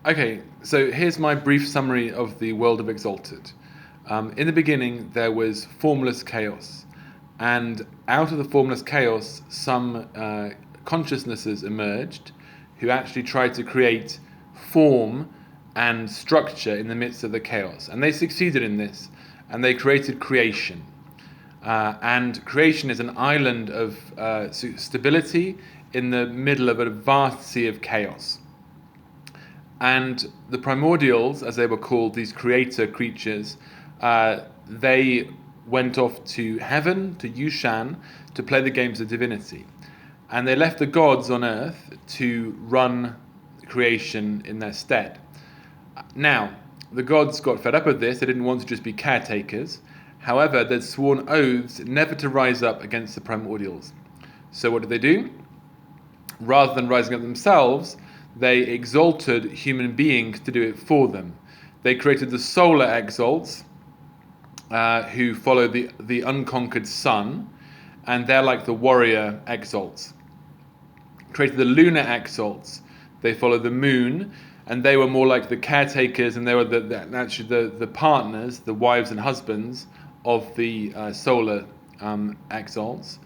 Okay, so here's my brief summary of the world of Exalted. In the beginning, there was formless chaos, and out of the formless chaos, some consciousnesses emerged who actually tried to create form and structure in the midst of the chaos. And they succeeded in this, and they created creation. And creation is an island of stability in the middle of a vast sea of chaos. And the primordials, as they were called, these creator creatures, they went off to heaven, to Yushan, to play the games of divinity. And they left the gods on earth to run creation in their stead. Now, the gods got fed up with this. They didn't want to just be caretakers. However, they'd sworn oaths never to rise up against the primordials. So what did they do? Rather than rising up themselves, they exalted human beings to do it for them. They created the solar exalts, who follow the unconquered sun, and they're like the warrior exalts. Created the lunar exalts. They follow the moon, and they were more like the caretakers, and they were the partners, the wives and husbands of the solar exalts.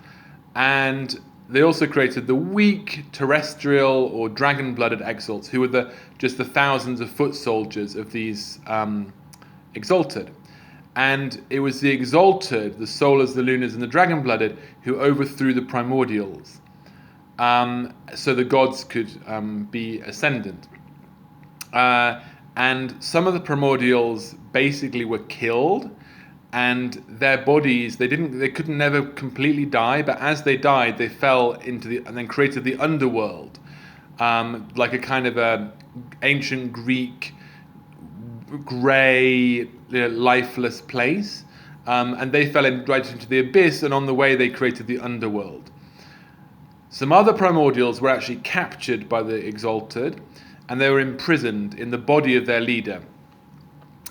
And they also created the weak terrestrial or dragon-blooded exalts, who were just the thousands of foot soldiers of these exalted. And it was the exalted, the solars, the lunars, and the dragon-blooded, who overthrew the primordials, so the gods could be ascendant. And some of the primordials basically were killed, and their bodies, they couldn't never completely die, but as they died, they fell into and then created the underworld, like a kind of a ancient Greek grey, lifeless place, and they fell right into the abyss, and on the way they created the underworld. Some other primordials were actually captured by the Exalted, and they were imprisoned in the body of their leader.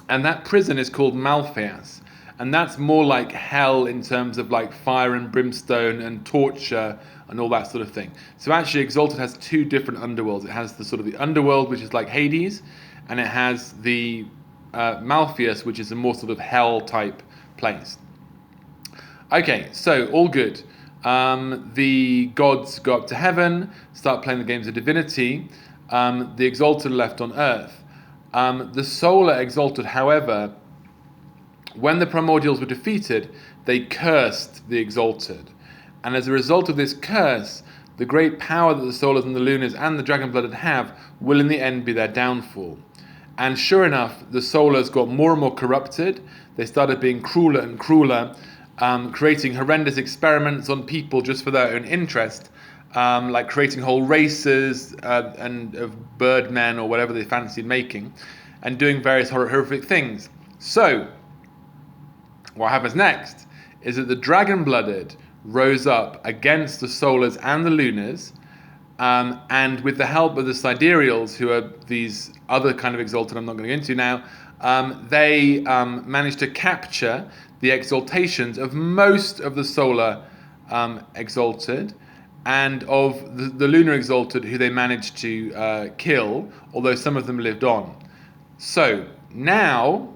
And that prison is called Malpheus. And that's more like hell in terms of like fire and brimstone and torture and all that sort of thing. So actually Exalted has two different underworlds. It has the sort of the underworld, which is like Hades, and it has the Malpheus, which is a more sort of hell type place. Okay, so all good. The gods go up to heaven, start playing the games of divinity. The Exalted are left on earth. The solar Exalted, however, when the primordials were defeated, they cursed the Exalted. And as a result of this curse, the great power that the solars and the lunars and the dragon-blooded have will in the end be their downfall. And sure enough, the solars got more and more corrupted. They started being crueler and crueler, creating horrendous experiments on people just for their own interest, like creating whole races and of birdmen or whatever they fancied making, and doing various horrific things. So, what happens next is that the dragon-blooded rose up against the solars and the lunars, and with the help of the sidereals, who are these other kind of exalted I'm not going to go into now, they managed to capture the exaltations of most of the solar exalted, and of the lunar exalted, who they managed to kill, although some of them lived on. So now,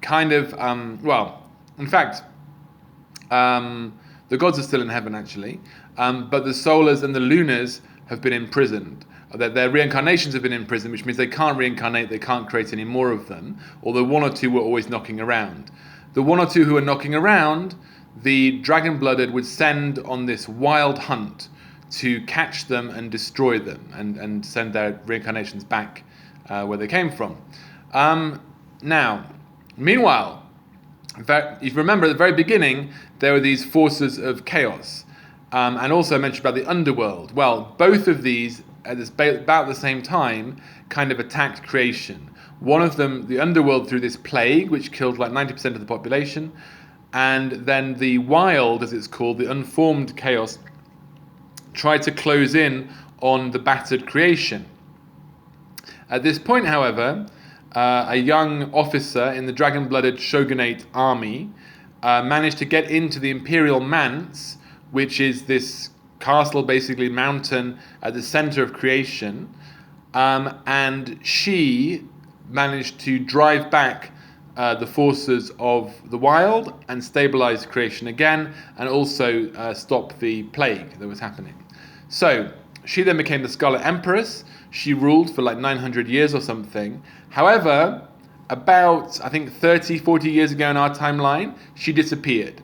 kind of, in fact, the gods are still in heaven, actually, but the solars and the lunars have been imprisoned. Their reincarnations have been imprisoned, which means they can't reincarnate, they can't create any more of them, although one or two were always knocking around. The one or two who are knocking around, the dragon-blooded would send on this wild hunt to catch them and destroy them, and send their reincarnations back where they came from. Now, meanwhile, if you remember at the very beginning, there were these forces of chaos, and also I mentioned about the underworld. Well, both of these, at about the same time, kind of attacked creation. One of them, the underworld, through this plague, which killed like 90% of the population, and then the wild, as it's called, the unformed chaos, tried to close in on the battered creation. At this point, however, a young officer in the dragon-blooded shogunate army managed to get into the imperial manse, which is this castle, basically mountain at the center of creation, and she managed to drive back the forces of the wild and stabilize creation again, and also stop the plague that was happening. So she then became the Scarlet Empress. She ruled for like 900 years or something. However, about, I think, 30, 40 years ago in our timeline, she disappeared.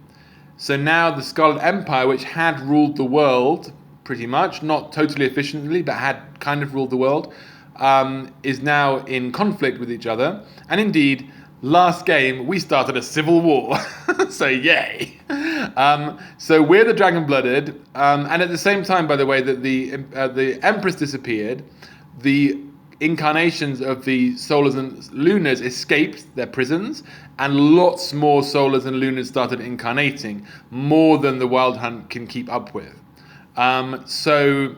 So now the Scarlet Empire, which had ruled the world pretty much, not totally efficiently, but had kind of ruled the world, is now in conflict with each other. And indeed, last game, we started a civil war. So yay. So we're the Dragon-Blooded. And at the same time, by the way, that the Empress disappeared, the incarnations of the Solars and Lunars escaped their prisons, and lots more Solars and Lunars started incarnating, more than the Wild Hunt can keep up with. So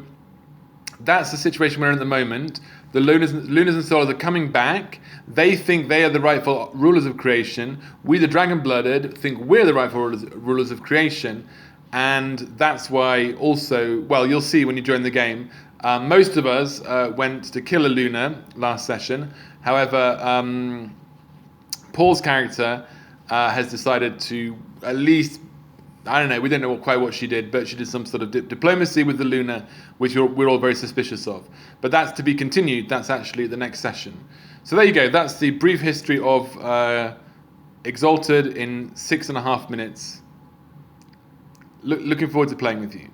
that's the situation we're in at the moment. The Lunars and Solars are coming back. They think they are the rightful rulers of creation. We, the Dragon-Blooded, think we're the rightful rulers of creation. And that's why also, well, you'll see when you join the game, most of us went to kill a Lunar last session. However, Paul's character has decided to at least, I don't know, we don't know quite what she did, but she did some sort of diplomacy with the Lunar, which we're all very suspicious of. But that's to be continued. That's actually the next session. So there you go. That's the brief history of Exalted in 6.5 minutes. Looking forward to playing with you.